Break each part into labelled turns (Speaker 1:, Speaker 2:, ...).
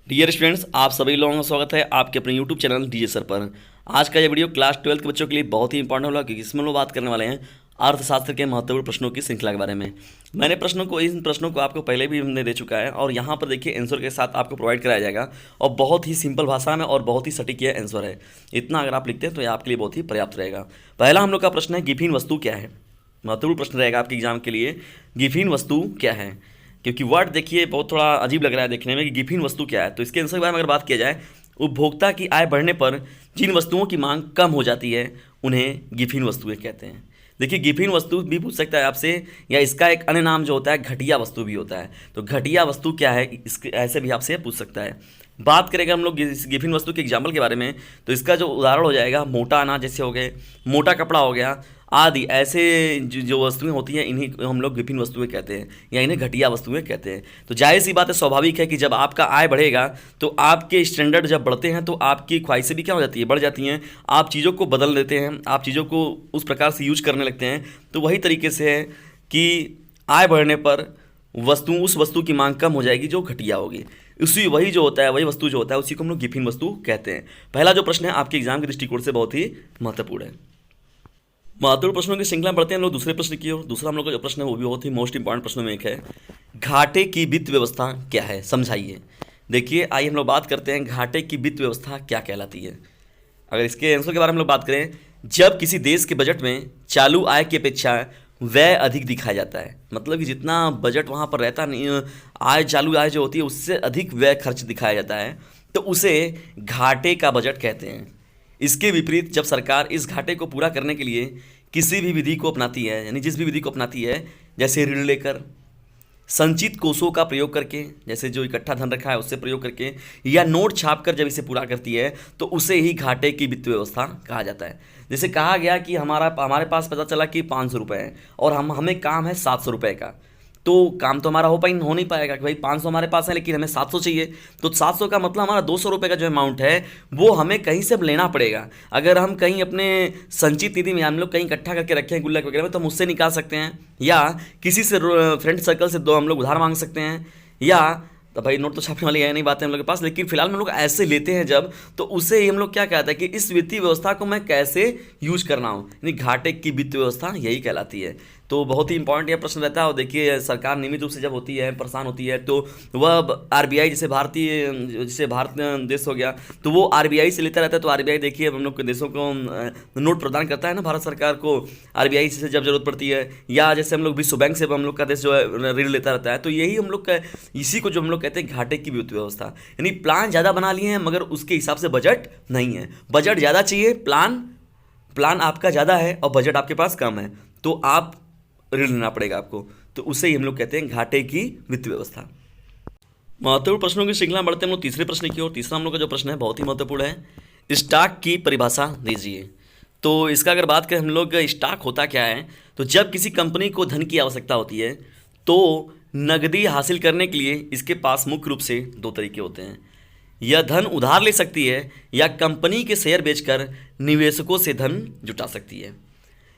Speaker 1: Dear students, आप सभी लोगों का स्वागत है आपके अपने यूट्यूब चैनल डीजे सर पर। आज का ये वीडियो क्लास 12 के बच्चों के लिए बहुत ही इंपॉर्टेंट होगा क्योंकि इसमें हम लोग बात करने वाले हैं अर्थशास्त्र के महत्वपूर्ण प्रश्नों की श्रृंखला के बारे में। मैंने इन प्रश्नों को आपको पहले भी हमने दे चुका है और यहाँ पर देखिए आंसर के साथ आपको प्रोवाइड कराया जाएगा और बहुत ही सिंपल भाषा में और बहुत ही सटीक यह आंसर है। इतना अगर आप लिखते हैं तो यह आपके लिए बहुत ही पर्याप्त रहेगा। पहला हम लोग का प्रश्न है, गिफिन वस्तु क्या है। महत्वपूर्ण प्रश्न रहेगा आपके एग्जाम के लिए, गिफिन वस्तु क्या है। क्योंकि वर्ड देखिए बहुत थोड़ा अजीब लग रहा है देखने में कि गिफिन वस्तु क्या है। तो इसके आंसर के बारे में अगर बात किया जाए, उपभोक्ता की आय बढ़ने पर जिन वस्तुओं की मांग कम हो जाती है उन्हें गिफिन वस्तुएं कहते हैं। देखिए गिफिन वस्तु भी पूछ सकता है आपसे, या इसका एक अन्य नाम जो होता है घटिया वस्तु भी होता है। तो घटिया वस्तु क्या है, इसके ऐसे भी आपसे पूछ सकता है। बात करेंगे हम लोग इस गिफिन वस्तु के एग्जाम्पल के बारे में, तो इसका जो उदाहरण हो जाएगा मोटा अनाज जैसे हो गए, मोटा कपड़ा हो गया आदि। ऐसे जो वस्तुएं होती हैं इन्हीं को हम लोग गिफिन वस्तुएं कहते हैं या इन्हें घटिया वस्तुएं कहते हैं। तो जाहिर सी बात है, स्वाभाविक है कि जब आपका आय बढ़ेगा तो आपके स्टैंडर्ड जब बढ़ते हैं तो आपकी ख्वाहिशें भी क्या हो जाती है, बढ़ जाती हैं। आप चीज़ों को बदल देते हैं, आप चीज़ों को उस प्रकार से यूज करने लगते हैं। तो वही तरीके से है कि आय बढ़ने पर उस वस्तु की मांग कम हो जाएगी जो घटिया होगी। वही जो होता है, वही वस्तु जो होता है उसी को हम लोग गिफिन वस्तु कहते हैं। पहला जो प्रश्न है आपके एग्जाम के दृष्टिकोण से बहुत ही महत्वपूर्ण है। महत्वपूर्ण प्रश्नों की श्रृंखला बढ़ते हैं हम लोग दूसरे प्रश्न की ओर। दूसरा हम लोग का जो प्रश्न है वो भी बहुत ही मोस्ट इंपॉर्टेंट प्रश्नों में एक है, घाटे की वित्त व्यवस्था क्या है, समझाइए। देखिए आइए हम लोग बात करते हैं घाटे की वित्त व्यवस्था क्या कहलाती है। अगर इसके आंसर के बारे में हम लोग बात करें, जब किसी देश के बजट में चालू आय की अपेक्षा व्यय अधिक दिखाया जाता है, मतलब कि जितना बजट वहाँ पर रहता नहीं, आय चालू आय जो होती है उससे अधिक व्यय खर्च दिखाया जाता है, तो उसे घाटे का बजट कहते हैं। इसके विपरीत जब सरकार इस घाटे को पूरा करने के लिए किसी भी विधि को अपनाती है, यानी जिस भी विधि को अपनाती है, जैसे ऋण लेकर, संचित कोषों का प्रयोग करके, जैसे जो इकट्ठा धन रखा है उससे प्रयोग करके, या नोट छाप कर जब इसे पूरा करती है, तो उसे ही घाटे की वित्त व्यवस्था कहा जाता है। जैसे कहा गया कि हमारे पास पता चला कि 500 रुपये है और हमें काम है 700 रुपये का, तो काम तो हमारा हो नहीं पाएगा कि भाई 500 हमारे पास है लेकिन हमें 700 चाहिए। तो 700 का मतलब हमारा 200 रुपये का जो अमाउंट है वो हमें कहीं से लेना पड़ेगा। अगर हम कहीं अपने संचित निधि में हम लोग कहीं इकट्ठा करके रखे हैं गुल्लक वगैरह में, तो हम उससे निकाल सकते हैं, या किसी से फ्रेंड सर्कल से हम लोग उधार मांग सकते हैं, या तो भाई नोट तो छापने वाली है नहीं बात है हम लोग के पास, लेकिन फिलहाल हम लोग ऐसे लेते हैं जब, तो उसे ही हम लोग क्या कहते हैं कि इस वित्तीय व्यवस्था को मैं कैसे यूज करना हूँ, यानी घाटे की वित्त व्यवस्था यही कहलाती है। तो बहुत ही इंपॉर्टेंट यह प्रश्न रहता है। और देखिए सरकार नियमित रूप से जब होती है, परेशान होती है, तो वह आरबीआई जैसे भारत देश हो गया, तो वो आरबीआई से लेता रहता है। तो आरबीआई देखिए हम लोग के देशों को नोट प्रदान करता है ना भारत सरकार को, आरबीआई से जब जरूरत पड़ती है, या जैसे हम लोग विश्व बैंक से हम लोग का देश जो है ऋण लेता रहता है। तो यही हम लोग का, इसी को जो हम लोग कहते हैं घाटे की वित्त व्यवस्था, यानी प्लान ज़्यादा बना लिए हैं मगर उसके हिसाब से बजट नहीं है। बजट ज़्यादा चाहिए, प्लान आपका ज़्यादा है और बजट आपके पास कम है, तो आप ऋण लेना पड़ेगा आपको। तो उसे ही हम लोग कहते हैं घाटे की वित्त व्यवस्था। महत्वपूर्ण प्रश्नों की श्रृंखला बढ़ते हैं हम लोग तीसरे प्रश्न की ओर। तीसरा हम लोग का जो प्रश्न है बहुत ही महत्वपूर्ण है, स्टॉक की परिभाषा दीजिए। तो इसका अगर बात करें हम लोग, स्टॉक होता क्या है, तो जब किसी कंपनी को धन की आवश्यकता होती है तो नकदी हासिल करने के लिए इसके पास मुख्य रूप से दो तरीके होते हैं। यह धन उधार ले सकती है या कंपनी के शेयर बेचकर निवेशकों से धन जुटा सकती है।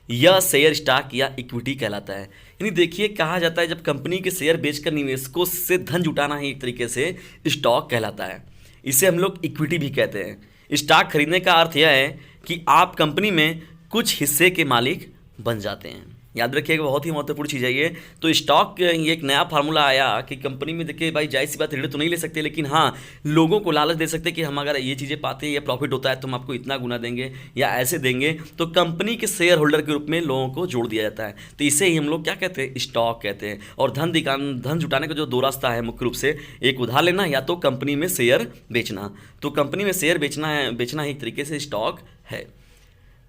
Speaker 1: यह शेयर स्टॉक या इक्विटी कहलाता है। यानी देखिए कहा जाता है जब कंपनी के शेयर बेचकर निवेशकों से धन जुटाना ही एक तरीके से स्टॉक कहलाता है। इसे हम लोग इक्विटी भी कहते हैं। स्टॉक खरीदने का अर्थ यह है कि आप कंपनी में कुछ हिस्से के मालिक बन जाते हैं। याद रखिएगा बहुत ही महत्वपूर्ण चीज़ है ये। तो स्टॉक, ये एक नया फार्मूला आया कि कंपनी में देखिए भाई जाहिर सी बात ऋण तो नहीं ले सकते, लेकिन हाँ लोगों को लालच दे सकते कि हम अगर ये चीज़ें पाते हैं, ये प्रॉफिट होता है तो हम आपको इतना गुना देंगे या ऐसे देंगे। तो कंपनी के शेयर होल्डर के रूप में लोगों को जोड़ दिया जाता है। तो इसे ही हम लोग क्या कहते हैं, स्टॉक कहते हैं। और धन जुटाने का जो दो रास्ता है मुख्य रूप से, एक उधार लेना या तो कंपनी में शेयर बेचना। तो कंपनी में शेयर बेचना ही एक तरीके से स्टॉक है।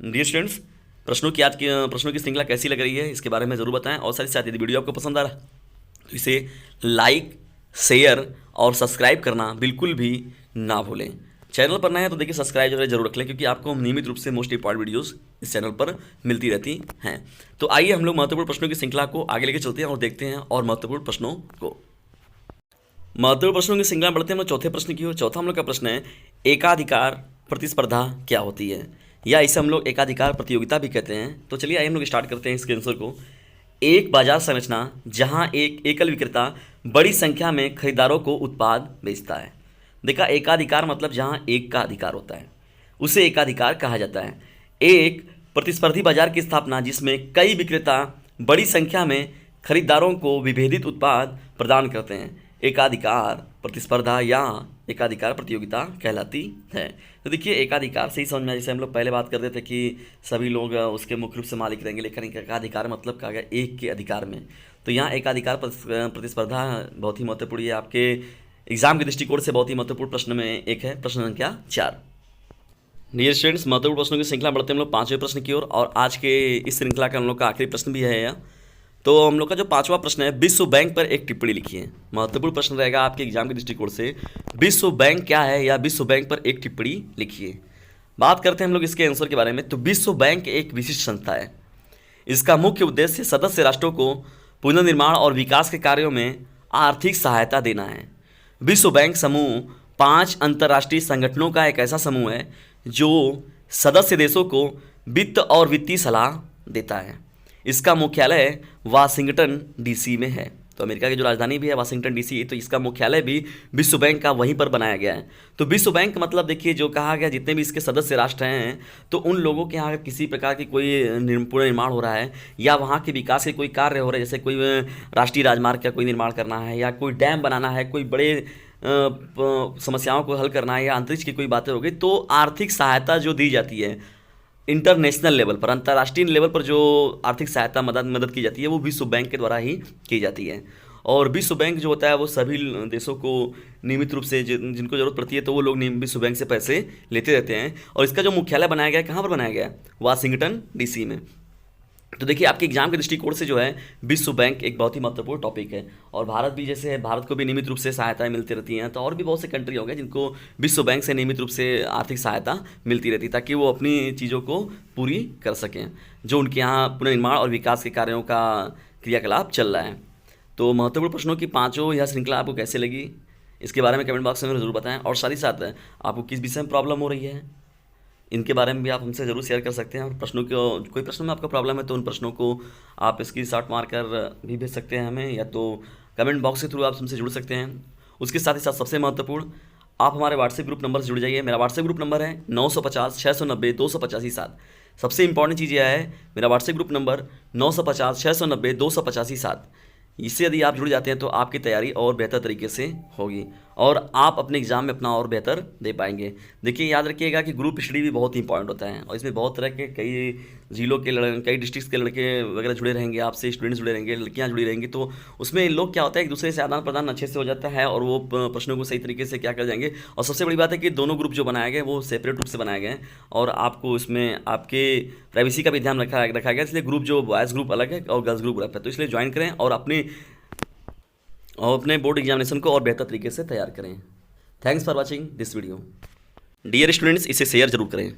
Speaker 1: डियर स्टूडेंट्स, प्रश्नों की श्रृंखला कैसी लग रही है इसके बारे में ज़रूर बताएं। और साथ ही साथ यदि वीडियो आपको पसंद आ रहा तो इसे लाइक, शेयर और सब्सक्राइब करना बिल्कुल भी ना भूलें। चैनल पर नए हैं तो देखिए सब्सक्राइब जरूर रख लें, क्योंकि आपको नियमित रूप से मोस्ट इंपॉर्टेंट वीडियोस इस चैनल पर मिलती रहती हैं। तो आइए हम लोग महत्वपूर्ण प्रश्नों की श्रृंखला को आगे लेकर चलते हैं और देखते हैं और महत्वपूर्ण प्रश्नों को। महत्वपूर्ण प्रश्नों की श्रृंखला बढ़ते हैं हम लोग चौथे प्रश्न की ओर। चौथा हम लोग का प्रश्न है, एकाधिकार प्रतिस्पर्धा क्या होती है, या इसे हम लोग एकाधिकार प्रतियोगिता भी कहते हैं। तो चलिए आइए हम लोग स्टार्ट करते हैं इसके आंसर को। एक बाजार संरचना जहां एक एकल विक्रेता बड़ी संख्या में खरीदारों को उत्पाद बेचता है। देखा, एकाधिकार मतलब जहाँ एक का अधिकार होता है उसे एकाधिकार कहा जाता है। एक प्रतिस्पर्धी बाजार की स्थापना जिसमें कई विक्रेता बड़ी संख्या में खरीदारों को विभेदित उत्पाद प्रदान करते हैं, एकाधिकार प्रतिस्पर्धा या एकाधिकार प्रतियोगिता कहलाती है। तो देखिए, एकाधिकार से ही समझ में, जैसे हम लोग पहले बात करते थे कि सभी लोग उसके मुख्य रूप से मालिक रहेंगे, लेकिन एकाधिकार मतलब कहा गया एक के अधिकार में। तो यहाँ एकाधिकार प्रतिस्पर्धा बहुत ही महत्वपूर्ण है, आपके एग्जाम के दृष्टिकोण से बहुत ही महत्वपूर्ण प्रश्न में एक है, प्रश्न संख्या 4। डियर स्टूडेंट्स, महत्वपूर्ण प्रश्नों की श्रृंखला बढ़ते हैं हम लोग 5वें प्रश्न की ओर, और आज के इस श्रृंखला का हम लोग का आखिरी प्रश्न भी है यह। तो हम लोग का जो 5वां प्रश्न है, विश्व बैंक पर एक टिप्पणी लिखिए। महत्वपूर्ण प्रश्न रहेगा आपके एग्जाम के दृष्टिकोण से, विश्व बैंक क्या है या विश्व बैंक पर एक टिप्पणी लिखिए। बात करते हैं हम लोग इसके आंसर के बारे में। तो विश्व बैंक एक विशिष्ट संस्था है। इसका मुख्य उद्देश्य सदस्य राष्ट्रों को पुनर्निर्माण और विकास के कार्यों में आर्थिक सहायता देना है। विश्व बैंक समूह 5 अंतर्राष्ट्रीय संगठनों का एक ऐसा समूह है जो सदस्य देशों को वित्त और वित्तीय सलाह देता है। इसका मुख्यालय वाशिंगटन डीसी में है। तो अमेरिका की जो राजधानी भी है वाशिंगटन डीसी, तो इसका मुख्यालय भी विश्व बैंक का वहीं पर बनाया गया है। तो विश्व बैंक मतलब देखिए, जो कहा गया जितने भी इसके सदस्य राष्ट्र हैं, तो उन लोगों के यहाँ किसी प्रकार की कोई पुनर्निर्माण हो रहा है या वहाँ के विकास के कोई कार्य हो रहे हैं, जैसे कोई राष्ट्रीय राजमार्ग का कोई निर्माण करना है या कोई डैम बनाना है, कोई बड़े समस्याओं को हल करना है या अंतरिक्ष की कोई बातें हो गई, तो आर्थिक सहायता जो दी जाती है इंटरनेशनल लेवल पर, अंतर्राष्ट्रीय लेवल पर जो आर्थिक सहायता मदद की जाती है वो विश्व बैंक के द्वारा ही की जाती है। और विश्व बैंक जो होता है वो सभी देशों को नियमित रूप से जिनको जरूरत पड़ती है तो वो लोग विश्व बैंक से पैसे लेते रहते हैं। और इसका जो मुख्यालय बनाया गया है, कहाँ पर बनाया गया है? वाशिंगटन डीसी में। तो देखिए, आपके एग्जाम के दृष्टिकोण से जो है विश्व बैंक एक बहुत ही महत्वपूर्ण टॉपिक है। और भारत भी जैसे है, भारत को भी नियमित रूप से सहायताएं मिलती रहती हैं, तो और भी बहुत से कंट्री हो गए जिनको विश्व बैंक से नियमित रूप से आर्थिक सहायता मिलती रहती है ताकि वो अपनी चीज़ों को पूरी कर सकें, जो उनके यहाँ पुनर्निर्माण और विकास के कार्यों का क्रियाकलाप चल रहा है। तो महत्वपूर्ण प्रश्नों की 5 यह श्रृंखला आपको कैसे लगी, इसके बारे में कमेंट बॉक्स में ज़रूर बताएं। और साथ ही साथ आपको किस विषय में प्रॉब्लम हो रही है, इनके बारे में भी आप हमसे ज़रूर शेयर कर सकते हैं। और प्रश्नों को, कोई प्रश्न में आपका प्रॉब्लम है तो उन प्रश्नों को आप स्क्रीनशॉट मारकर भी भेज सकते हैं हमें, या तो कमेंट बॉक्स के थ्रू आप हमसे जुड़ सकते हैं। उसके साथ ही साथ सबसे महत्वपूर्ण, आप हमारे व्हाट्सएप ग्रुप नंबर से जुड़ जाइए। मेरा व्हाट्सएप ग्रुप नंबर है 950 690 285 7। सबसे इंपॉर्टेंट चीज़ यह है, मेरा व्हाट्सएप ग्रुप नंबर 950 690 285 7। इससे यदि आप जुड़ जाते हैं तो आपकी तैयारी और बेहतर तरीके से होगी और आप अपने एग्जाम में अपना और बेहतर दे पाएंगे। देखिए, याद रखिएगा कि ग्रुप स्टडी भी बहुत इंपॉर्टेंट होता है और इसमें बहुत तरह के कई जिलों के कई डिस्ट्रिक्ट्स के लड़के वगैरह जुड़े रहेंगे, आपसे स्टूडेंट्स जुड़े रहेंगे, लड़कियां जुड़ी रहेंगी। तो उसमें लोग क्या होता है, एक दूसरे से आदान प्रदान अच्छे से हो जाता है और वो प्रश्नों को सही तरीके से क्या कर जाएंगे। और सबसे बड़ी बात है कि दोनों ग्रुप जो बनाए गए वो सेपरेट रूप से बनाए गए हैं और आपको इसमें आपके प्राइवेसी का भी ध्यान रखा गया। इसलिए ग्रुप जो बॉयज़ ग्रुप अलग है और गर्ल्स ग्रुप अलग है, तो इसलिए ज्वाइन करें और अपने बोर्ड एग्जामिनेशन को और बेहतर तरीके से तैयार करें। Thanks for watching this video. Dear students, इसे शेयर जरूर करें।